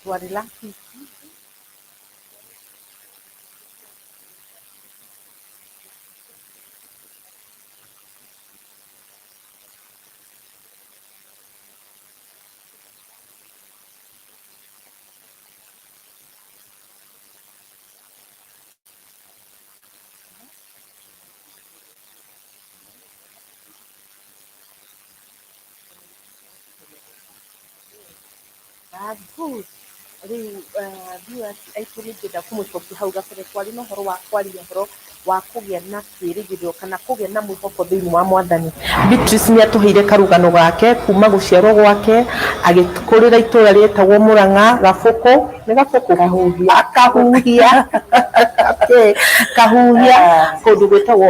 twarĩ lucky. Good. Rĩu viewers aitũ nĩngĩenda kũmũcokia hau gabere, twarĩ na ũhoro wa kwaria ũhoro wa kũgĩa na kĩĩrĩgĩrĩro kana kũgĩa na mwĩhoko thĩinĩ wa Mwathani. Beatrice nĩatũheire karũgano gake kuma gũciarwo gwake agĩkũrĩra itũũra rĩetagwo Mũrang'a, Gabũkũ, nĩ Gabũkũ? Kahuhia. Kahuhia. Okay. Kahuhia kũndũ gwĩtagwo